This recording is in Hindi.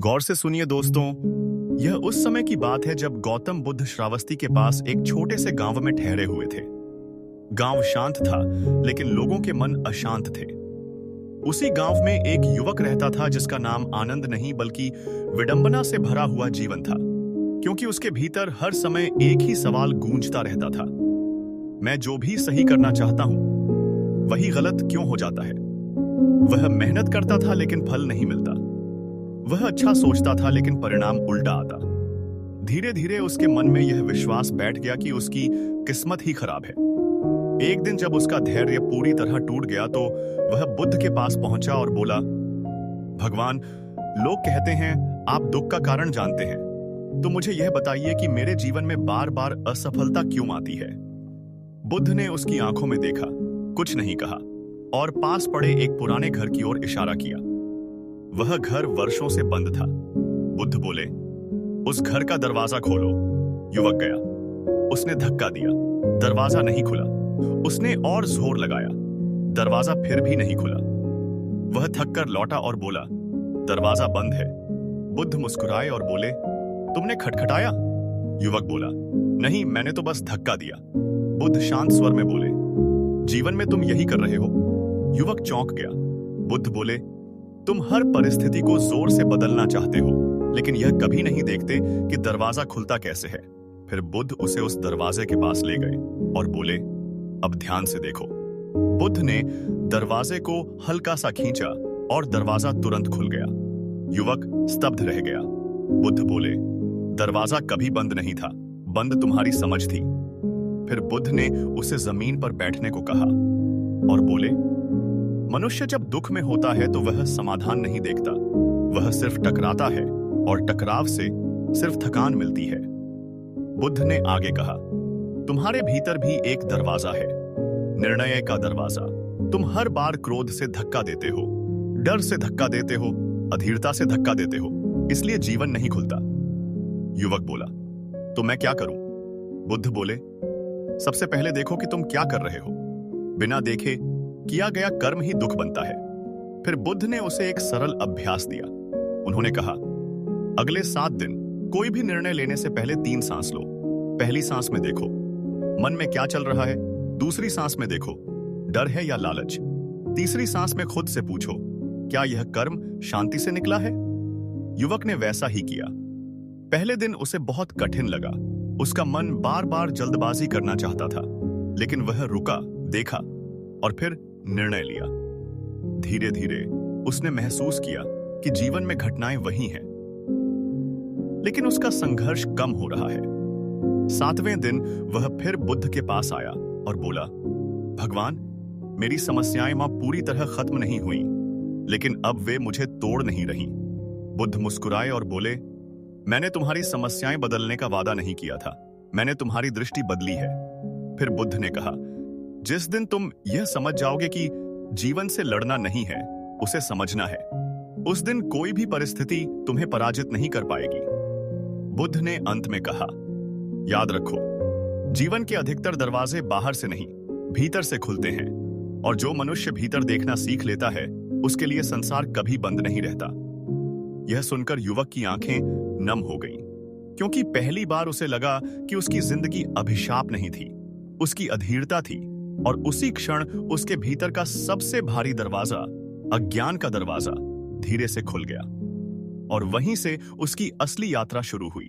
गौर से सुनिए दोस्तों, यह उस समय की बात है जब गौतम बुद्ध श्रावस्ती के पास एक छोटे से गांव में ठहरे हुए थे। गांव शांत था, लेकिन लोगों के मन अशांत थे। उसी गांव में एक युवक रहता था जिसका नाम आनंद नहीं बल्कि विडंबना से भरा हुआ जीवन था, क्योंकि उसके भीतर हर समय एक ही सवाल गूंजता रहता था। मैं जो भी सही करना चाहता हूं, वही गलत क्यों हो जाता है? वह मेहनत करता था लेकिन फल नहीं मिलता। वह अच्छा सोचता था लेकिन परिणाम उल्टा आता। धीरे धीरे उसके मन में यह विश्वास बैठ गया कि उसकी किस्मत ही खराब है। एक दिन जब उसका धैर्य पूरी तरह टूट गया तो वह बुद्ध के पास पहुंचा और बोला, भगवान, लोग कहते हैं आप दुख का कारण जानते हैं, तो मुझे यह बताइए कि मेरे जीवन में बार बार असफलता क्यों आती है? बुद्ध ने उसकी आंखों में देखा, कुछ नहीं कहा और पास पड़े एक पुराने घर की ओर इशारा किया। वह घर वर्षों से बंद था। बुद्ध बोले, उस घर का दरवाजा खोलो। युवक गया। उसने धक्का दिया, दरवाजा नहीं खुला। उसने और जोर लगाया, दरवाजा फिर भी नहीं खुला। वह थक कर लौटा और बोला, दरवाजा बंद है। बुद्ध मुस्कुराए और बोले, तुमने खटखटाया? युवक बोला, नहीं, मैंने तो बस धक्का दिया। बुद्ध शांत स्वर में बोले, जीवन में तुम यही कर रहे हो? युवक चौंक गया। बुद्ध बोले, तुम हर परिस्थिति को जोर से बदलना चाहते हो, लेकिन यह कभी नहीं देखते कि दरवाजा खुलता कैसे है। फिर बुद्ध उसे उस दरवाजे के पास ले गए और बोले, अब ध्यान से देखो। बुद्ध ने दरवाजे को हल्का सा खींचा और दरवाजा तुरंत खुल गया। युवक स्तब्ध रह गया। बुद्ध बोले, दरवाजा कभी बंद नहीं था, बंद तुम्हारी समझ थी। फिर बुद्ध ने उसे जमीन पर बैठने को कहा और बोले, मनुष्य जब दुख में होता है तो वह समाधान नहीं देखता, वह सिर्फ टकराता है और टकराव से सिर्फ थकान मिलती है। बुद्ध ने आगे कहा, तुम्हारे भीतर भी एक दरवाजा है, निर्णय का दरवाजा। तुम हर बार क्रोध से धक्का देते हो, डर से धक्का देते हो, अधीरता से धक्का देते हो, इसलिए जीवन नहीं खुलता। युवक बोला, तो मैं क्या करूं? बुद्ध बोले, सबसे पहले देखो कि तुम क्या कर रहे हो। बिना देखे किया गया कर्म ही दुख बनता है। फिर बुद्ध ने उसे एक सरल अभ्यास दिया। उन्होंने कहा, अगले 7 दिन कोई भी निर्णय लेने से पहले 3 सांस लो। पहली सांस में देखो मन में क्या चल रहा है, दूसरी सांस में देखो डर है या लालच, तीसरी सांस में खुद से पूछो, क्या यह कर्म शांति से निकला है? युवक ने वैसा ही किया। पहले दिन उसे बहुत कठिन लगा। उसका मन बार बार जल्दबाजी करना चाहता था, लेकिन वह रुका, देखा और फिर निर्णय लिया। धीरे धीरे उसने महसूस किया कि जीवन में घटनाएं वही हैं, लेकिन उसका संघर्ष कम हो रहा है। 7वें दिन वह फिर बुद्ध के पास आया और बोला, भगवान, मेरी समस्याएं मां पूरी तरह खत्म नहीं हुई, लेकिन अब वे मुझे तोड़ नहीं रही। बुद्ध मुस्कुराए और बोले, मैंने तुम्हारी समस्याएं बदलने का वादा नहीं किया था, मैंने तुम्हारी दृष्टि बदली है। फिर बुद्ध ने कहा, जिस दिन तुम यह समझ जाओगे कि जीवन से लड़ना नहीं है, उसे समझना है, उस दिन कोई भी परिस्थिति तुम्हें पराजित नहीं कर पाएगी। बुद्ध ने अंत में कहा, याद रखो, जीवन के अधिकतर दरवाजे बाहर से नहीं, भीतर से खुलते हैं, और जो मनुष्य भीतर देखना सीख लेता है, उसके लिए संसार कभी बंद नहीं रहता। यह सुनकर युवक की आंखें नम हो गईं, क्योंकि पहली बार उसे लगा कि उसकी जिंदगी अभिशाप नहीं थी, उसकी अधीरता थी। और उसी क्षण उसके भीतर का सबसे भारी दरवाजा, अज्ञान का दरवाजा, धीरे से खुल गया और वहीं से उसकी असली यात्रा शुरू हुई।